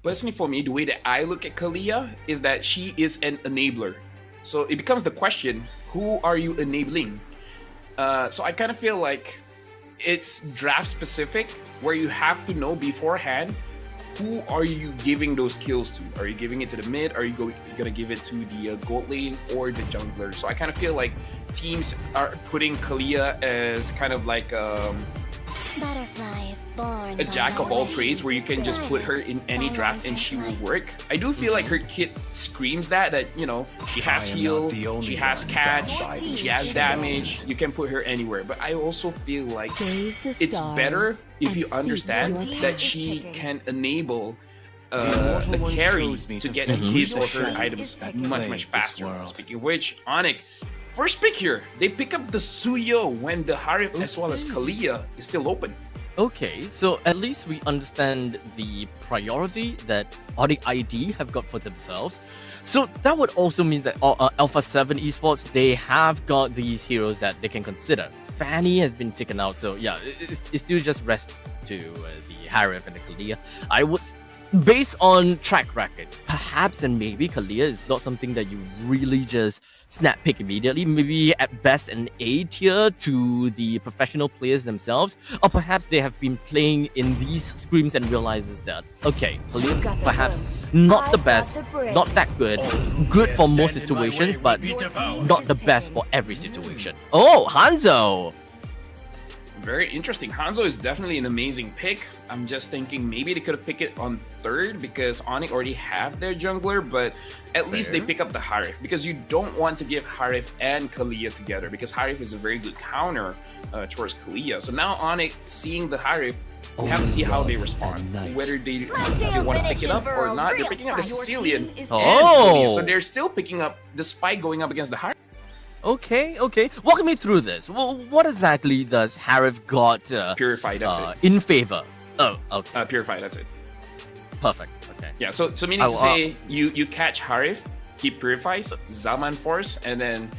personally for me, the way that I look at Kalia is that she is an enabler. So it becomes the question, who are you enabling? So I kind of feel like it's draft specific, where you have to know beforehand who are you giving those kills to. Are you giving it to the mid? Are you gonna give it to the gold lane or the jungler? So I kind of feel like teams are putting Kalia as kind of like a jack of all trades, where you can just put her in any draft and she will work. I do feel like her kit screams that you know, she has heal, she has catch, she has damage. You can put her anywhere. But I also feel like it's better if you understand that she can enable a carry to get his or her items much faster. Speaking of which, Onic, first pick here, they pick up the Suyo when the Harif as well as Kalia is still open. Okay, so at least we understand the priority that Onic ID have got for themselves. So that would also mean that ALPHA7 Esports, they have got these heroes that they can consider. Fanny has been taken out, so yeah, it still just rests to the Harif and the Kalia. I would, based on track record, perhaps and maybe Kalia is not something that you really just snap pick immediately. Maybe at best an A tier to the professional players themselves, or perhaps they have been playing in these scrims and realizes that, okay, Kalia perhaps not the best, not that good for most situations, but not the best for every situation. Oh, Hanzo! Very interesting. Hanzo is definitely an amazing pick. I'm just thinking maybe they could have picked it on third because Onic already have their jungler, but at least they pick up the Harif, because you don't want to give Harif and Kalia together, because Harif is a very good counter towards Kalia. So now Onic seeing the Harif, we have to see how they respond, whether they want to pick it up or not. They're picking up the Sicilian and Kalia, so they're still picking up despite going up against the Harif. Okay. Walk me through this. Well, what exactly does Harif got Purify, that's it. In favor? Oh, okay. Purify, that's it. Perfect. Okay. Yeah, so meaning to say you catch Harif, he purifies, Zaman Force, and then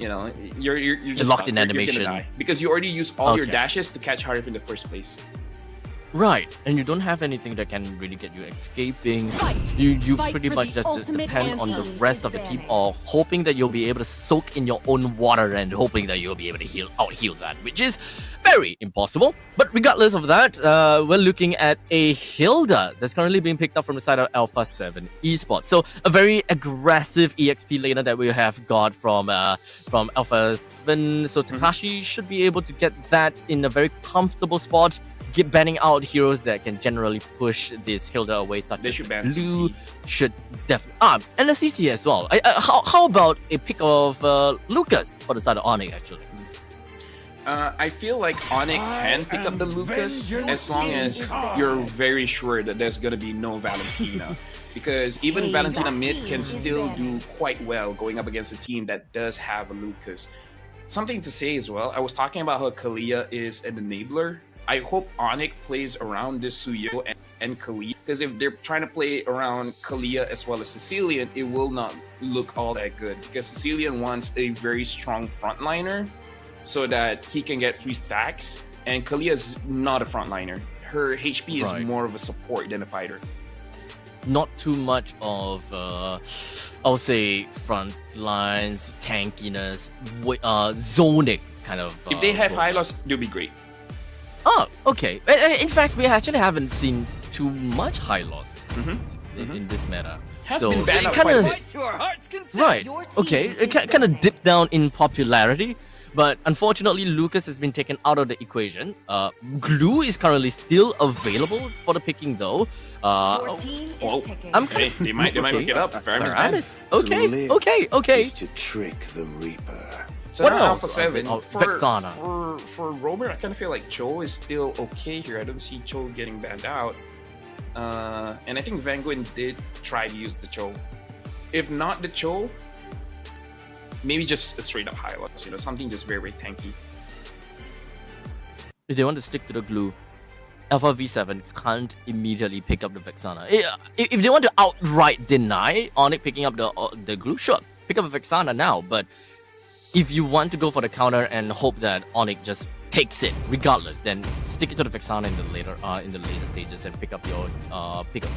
you know you're just locked in You're animation gonna die because you already used all your dashes to catch Harif in the first place. Right, and you don't have anything that can really get you escaping. You pretty much just depend on the rest of the team, or hoping that you'll be able to soak in your own water and hoping that you'll be able to out-heal that, which is very impossible. But regardless of that, we're looking at a Hilda that's currently being picked up from the side of ALPHA7 Esports. So a very aggressive EXP laner that we have got from ALPHA7. So Takashi should be able to get that in a very comfortable spot, banning out heroes that can generally push this Hilda away, such as Blue. Should definitely and the CC as well. How about a pick of Lucas for the side of Onic actually? I feel like Onic can pick up the Lucas as long as you're very sure that there's gonna be no Valentina, because even Valentina mid can still do quite well going up against a team that does have a Lucas. Something to say as well, I was talking about how Kalia is an enabler. I hope Onic plays around this Suyo and Kalia, because if they're trying to play around Kalia as well as Sicilian, it will not look all that good, because Sicilian wants a very strong frontliner so that he can get free stacks, and Kalia is not a frontliner. Her HP is more of a support than a fighter. Not too much of, I'll say, front lines, tankiness, zoning kind of. If they have high loss, they'll be great. Oh, okay. In fact, we actually haven't seen too much high loss in this meta. So been banned quite a bit. Right. Okay. It kind of dipped down in popularity, but unfortunately, Lucas has been taken out of the equation. Glue is currently still available for the picking, though. They might pick it up. Faramis. Okay. Is to trick the Reaper. So what else? ALPHA7 Vexana. For Romer, I kind of feel like Cho is still okay here. I don't see Cho getting banned out. And I think Vanguin did try to use the Cho. If not the Cho, maybe just a straight up high loss, something just very tanky. If they want to stick to the glue, ALPHA7 can't immediately pick up the Vexana. If they want to outright deny Onic picking up the glue, sure, pick up a Vexana now, but if you want to go for the counter and hope that Onic just takes it regardless, then stick it to the Vexana in the later stages and pick up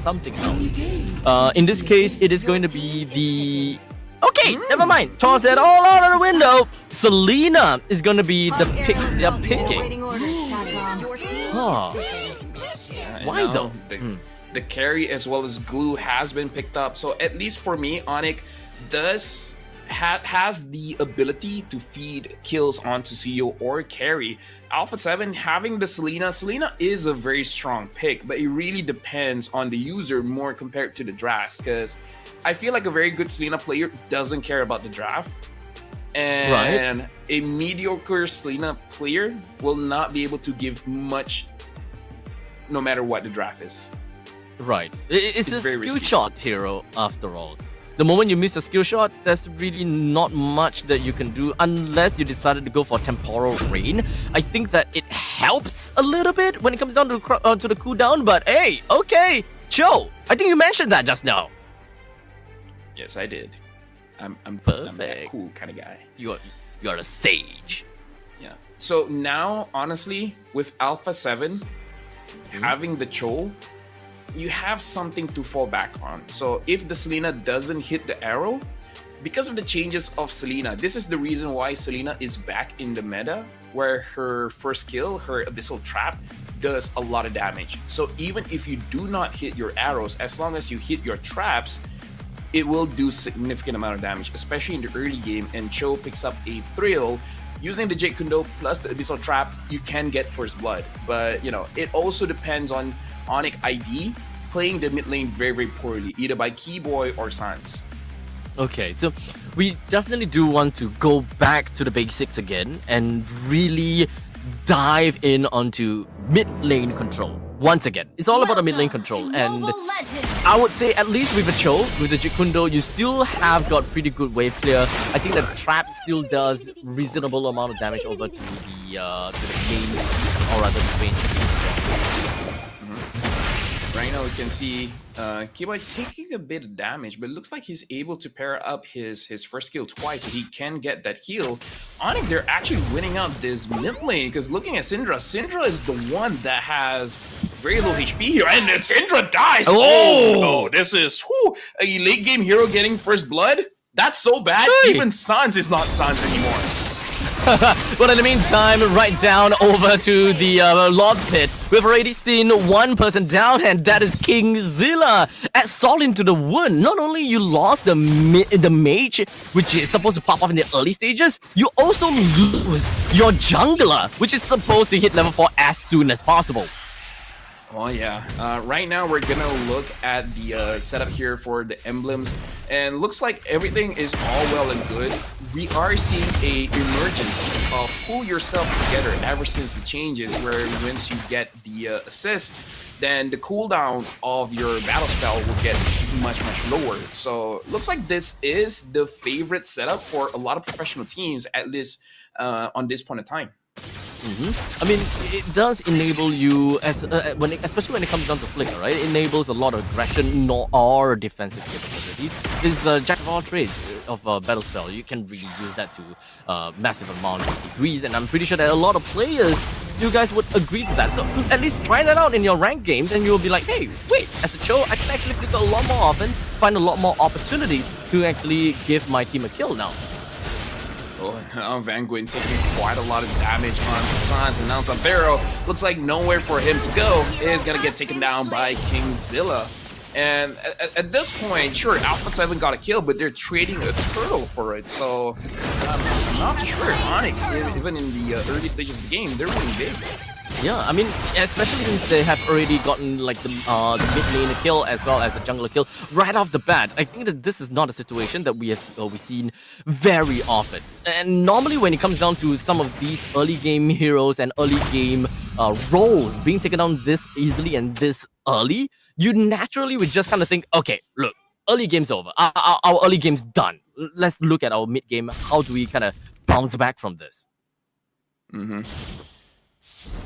something else. In this case, it is going to be the okay, never mind. Toss it all out of the window. Selena is going to be the pick they're picking. Huh. Why though? The carry as well as glue has been picked up. So at least for me, Onic has the ability to feed kills onto CEO or carry. ALPHA7 having the Selena is a very strong pick, but it really depends on the user more compared to the draft, because I feel like a very good Selena player doesn't care about the draft, and a mediocre Selena player will not be able to give much no matter what the draft is. Right. It's a skill risky shot hero after all. The moment you miss a skill shot, there's really not much that you can do unless you decided to go for Temporal Rain. I think that it helps a little bit when it comes down to the cooldown, but hey, okay, chill. I think you mentioned that just now. Yes, I did. I'm that cool kind of guy. You're a sage. Yeah. So now, honestly, with ALPHA7 having the Cho, you have something to fall back on. So if the Selena doesn't hit the arrow, because of the changes of Selena, this is the reason why Selena is back in the meta, where her first skill, her Abyssal Trap, does a lot of damage. So even if you do not hit your arrows, as long as you hit your traps, it will do significant amount of damage, especially in the early game. And Cho picks up a thrill. Using the Jade Kundo plus the Abyssal Trap, you can get first blood. But, you know, it also depends on Onic ID playing the mid lane very, very poorly, either by Keyboy or Sans. Okay, so we definitely do want to go back to the basics again and really dive in onto mid lane control. Once again, it's all about the mid lane control, and I would say at least with a Cho, with the Jikundo, you still have got pretty good wave clear. I think the trap still does reasonable amount of damage over to the main, or rather the range. Right now we can see Keyboy taking a bit of damage, but it looks like he's able to pair up his first skill twice, so he can get that heal. Onic, they're actually winning out this mid lane, because looking at Syndra is the one that has very low HP here, and then Syndra dies! Oh no, this is a late game hero getting first blood? That's so bad, even Sans is not Sans anymore. But in the meantime, right down over to the Lord's Pit, we've already seen one person down, and that is Kingzilla. At Salt into the Wound, not only you lost the mage, which is supposed to pop off in the early stages, you also lose your jungler, which is supposed to hit level 4 as soon as possible. Oh yeah, right now we're gonna look at the setup here for the emblems, and looks like everything is all well and good. We are seeing a emergence of pull yourself together ever since the changes, where once you get the assist, then the cooldown of your battle spell will get much lower. So looks like this is the favorite setup for a lot of professional teams, at least on this point in time. I mean, it does enable you, especially when it comes down to Flicker, right? It enables a lot of aggression or defensive capabilities. This is a jack of all trades of battle spell. You can really use that to massive amount of degrees, and I'm pretty sure that a lot of players, you guys would agree to that. So at least try that out in your ranked games, and you'll be like, hey, wait, as a Cho, I can actually flicker a lot more often, find a lot more opportunities to actually give my team a kill now. Oh, now Van Gwyn taking quite a lot of damage on Sans, and now Zamfero looks like nowhere for him to go. Is gonna get taken down by Kingzilla. And at this point, sure, ALPHA7 got a kill, but they're trading a turtle for it. So I'm not sure. Onic, even in the early stages of the game, they're winning big. Yeah, I mean, especially since they have already gotten like the mid lane kill as well as the jungler kill right off the bat. I think that this is not a situation that we've seen very often. And normally when it comes down to some of these early game heroes and early game roles being taken down this easily and this early, you naturally would just kind of think, okay, look, early game's over. Our early game's done. Let's look at our mid game. How do we kind of bounce back from this?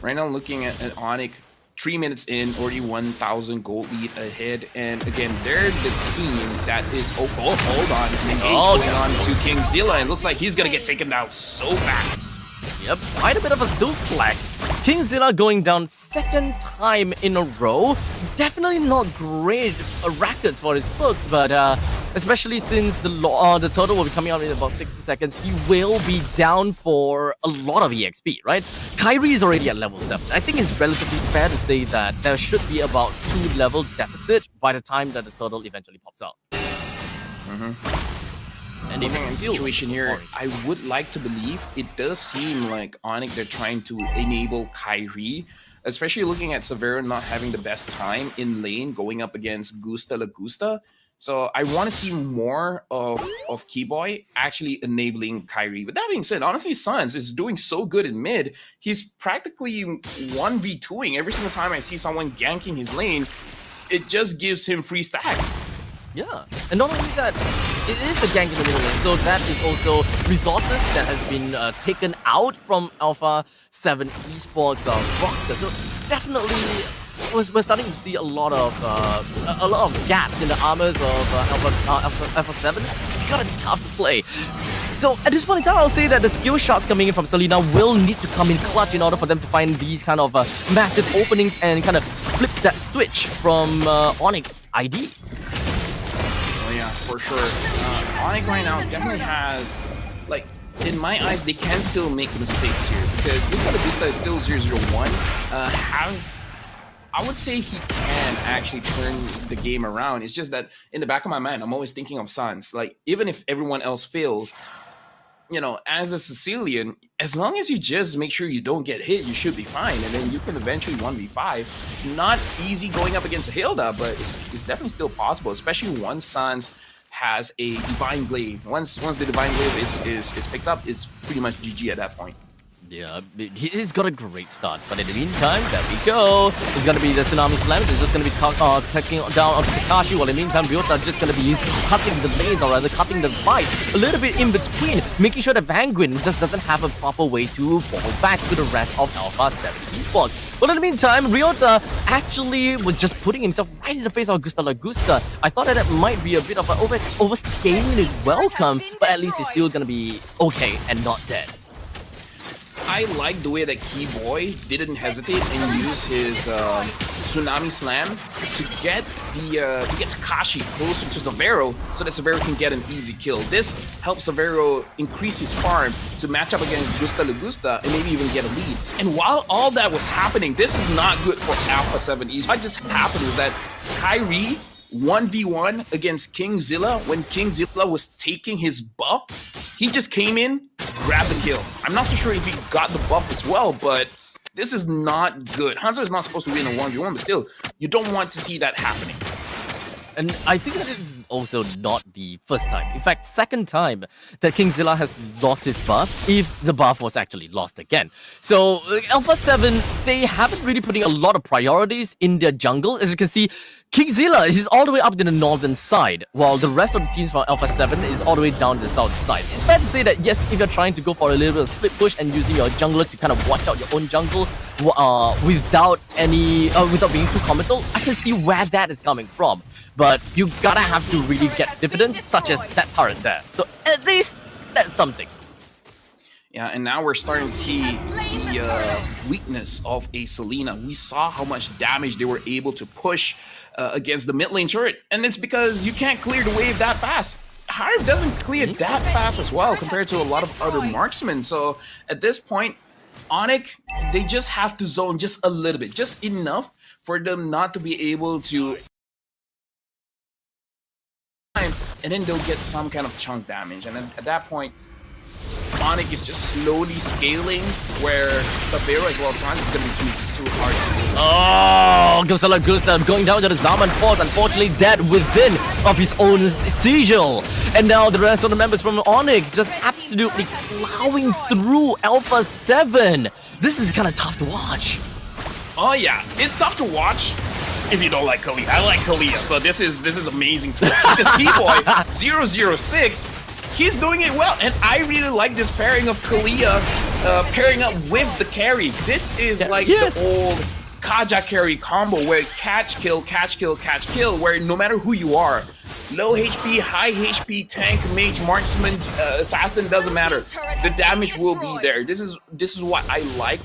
Right now, looking at Onic, 3 minutes in, already 1,000 gold lead ahead. And again, they're the team that is... Oh, hold on. An engage going on to Kingzilla. And looks like he's going to get taken down so fast. Yep, quite a bit of a suplex. Kingzilla going down second time in a row. Definitely not great records for his books, but especially since the total will be coming out in about 60 seconds, he will be down for a lot of EXP, right? Kyrie is already at level 7. I think it's relatively fair to say that there should be about 2 level deficit by the time that the total eventually pops out. And looking at the situation here, I would like to believe it does seem like Onic, they're trying to enable Kyrie, especially looking at Severo not having the best time in lane going up against Gusta Lagusta. So I want to see more of Keyboy actually enabling Kyrie. But that being said, honestly, Suns is doing so good in mid. He's practically 1v2ing every single time I see someone ganking his lane. It just gives him free stacks. Yeah, and not only that, it is the gank in the middle lane, so that is also resources that has been taken out from ALPHA7 Esports roster. So definitely, we're starting to see a lot of gaps in the armors of ALPHA7. Kind of tough to play. So at this point in time, I'll say that the skill shots coming in from Selena will need to come in clutch in order for them to find these kind of massive openings and kind of flip that switch from Onic ID. Yeah, for sure. Onic right now definitely has, like, in my eyes, they can still make mistakes here because Gusta is still 0-0-1. I would say he can actually turn the game around. It's just that in the back of my mind, I'm always thinking of Suns. Like, even if everyone else fails, you know, as a Sicilian, as long as you just make sure you don't get hit, you should be fine. And then you can eventually 1v5. Not easy going up against a Hilda, but it's definitely still possible, especially once Suns has a Divine Glaive. Once the Divine Glaive is picked up, it's pretty much GG at that point. Yeah, he's got a great start, but in the meantime, there we go. It's gonna be the Tsunami Slam. It's just gonna be taking down onto Kakashi, while in the meantime, Ryota just gonna be cutting the lanes, or rather cutting the fight a little bit in between, making sure that Vanguard just doesn't have a proper way to fall back to the rest of ALPHA7 Esports. But in the meantime, Ryota actually was just putting himself right in the face of Gusta Lagusta. I thought that might be a bit of an overstaying his welcome, but at least he's still gonna be okay and not dead. I like the way that Keyboy didn't hesitate and use his Tsunami Slam to get Takashi closer to Severo so that Severo can get an easy kill. This helps Severo increase his farm to match up against Gusta Lagusta and maybe even get a lead. And while all that was happening, this is not good for ALPHA7 Esports. What just happened was that Kyrie 1v1 against Kingzilla when Kingzilla was taking his buff. He just came in, grabbed the kill. I'm not so sure if he got the buff as well, but this is not good. Hanzo is not supposed to win a 1v1, but still, you don't want to see that happening. And I think that is also not the first time. In fact, second time that Kingzilla has lost his buff, if the buff was actually lost again. So ALPHA7, they haven't really putting a lot of priorities in their jungle. As you can see, Kingzilla is all the way up to the northern side, while the rest of the teams from ALPHA7 is all the way down to the southern side. It's fair to say that yes, if you're trying to go for a little bit of split push and using your jungler to kind of watch out your own jungle without being too committal, I can see where that is coming from. But you gotta have to really get dividends, such as that turret there. So at least that's something. Yeah, and now we're starting to see the weakness of a Selena. We saw how much damage they were able to push against the mid lane turret, and it's because you can't clear the wave that fast. Hive doesn't clear that fast as well compared to a lot of other marksmen. So at this point, Onic, they just have to zone just a little bit, just enough for them not to be able to, and then they'll get some kind of chunk damage. And then at that point, Onic is just slowly scaling, where Severo as well as Sans is going to be too hard to do. Oh, Gusta going down to the Zaman Force, unfortunately dead within of his own sigil. And now the rest of the members from Onic just absolutely plowing through ALPHA7. This is kind of tough to watch. Oh yeah, it's tough to watch if you don't like Kalia. I like Kalia, so this is amazing to watch. Because Keyboy 006, he's doing it well, and I really like this pairing of Kalia pairing up with the carry. This is like the old Kaja carry combo where catch, kill, where no matter who you are, low HP, high HP, tank, mage, marksman, assassin, doesn't matter. The damage will be there. This is what I like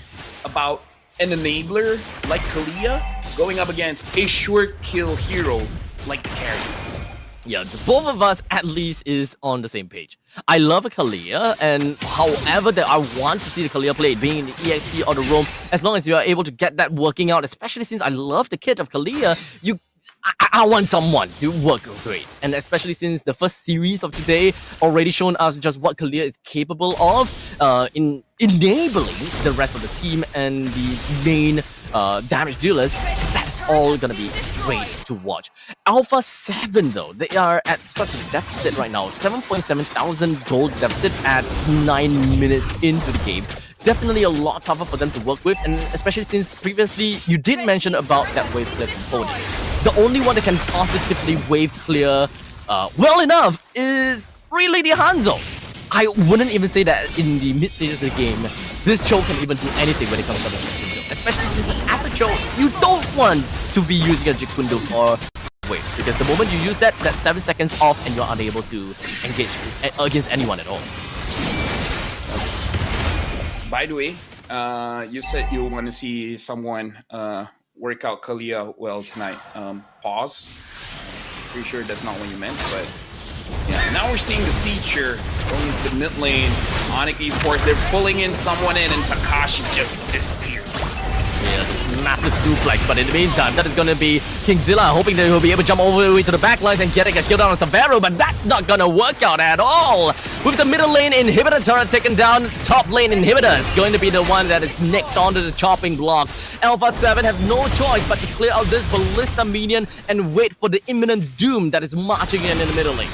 about an enabler like Kalia going up against a short kill hero like the carry. Yeah, both of us at least is on the same page. I love a Kalia, and however that I want to see the Kalia played, being in the EXP or the roam, as long as you are able to get that working out, especially since I love the kit of Kalia, I want someone to work great. And especially since the first series of today already shown us just what Kalia is capable of in enabling the rest of the team and the main damage dealers, that's all gonna be great to watch. ALPHA7 though, they are at such a deficit right now, 7.7 thousand gold deficit at 9 minutes into the game. Definitely a lot tougher for them to work with, and especially since previously you did mention about that wave clear component. The only one that can positively wave clear well enough is really the Hanzo. I wouldn't even say that in the mid stages of the game, this Cho can even do anything when it comes to the Jikundo. Especially since as a Cho, you don't want to be using a Jikundo for waves, because the moment you use that, that's 7 seconds off and you're unable to engage against anyone at all. By the way, you said you want to see someone work out Kalia well tonight. Pause. Pretty sure that's not what you meant, but yeah. Now we're seeing the Seacher going into the mid lane. Onic Esports, they're pulling in someone in, and Takashi just disappears. Yeah, massive suplex, but in the meantime, that is going to be Kingzilla hoping that he'll be able to jump over to the back lines and getting a kill down on Severo, but that's not going to work out at all. With the middle lane inhibitor turret taken down, top lane inhibitor is going to be the one that is next onto the chopping block. ALPHA7 have no choice but to clear out this Ballista minion and wait for the imminent doom that is marching in the middle lane.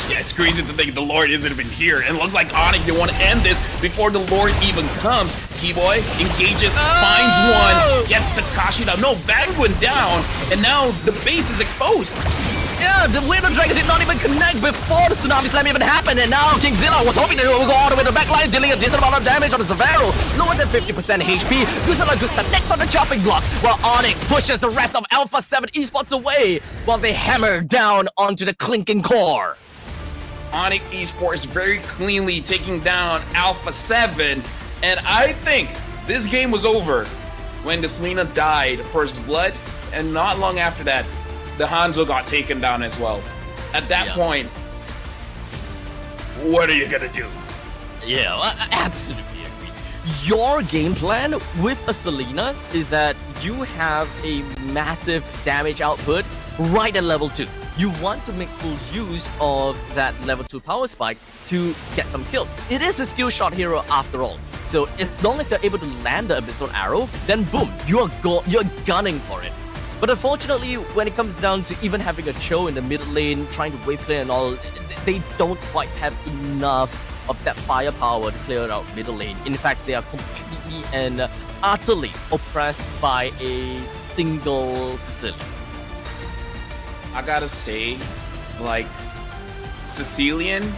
Yeah, it's crazy to think the Lord isn't even here. And it looks like Onic, they want to end this before the Lord even comes. Keyboy engages, finds one, gets Takashi down. No, Bang went down, and now the base is exposed. Yeah, the Winter Dragon did not even connect before the Tsunami Slam even happened, and now Kingzilla was hoping that he would go all the way to the back line, dealing a decent amount of damage on the Severo. Lower than 50% HP. Gusala Gusta next on the chopping block, while Onic pushes the rest of ALPHA7 Esports away, while they hammer down onto the clinking core. Onic Esports very cleanly taking down ALPHA7, and I think this game was over when the Selena died first blood, and not long after that, the Hanzo got taken down as well. At that point, what are you gonna do? Yeah, I absolutely agree. Your game plan with a Selena is that you have a massive damage output right at level 2. You want to make full use of that level 2 power spike to get some kills. It is a skill shot hero after all. So as long as you're able to land the Abyssal Arrow, then boom, you're gunning for it. But unfortunately, when it comes down to even having a Cho in the middle lane, trying to wave clear and all, they don't quite have enough of that firepower to clear out middle lane. In fact, they are completely and utterly oppressed by a single Sicilian. I gotta say, like, Sicilian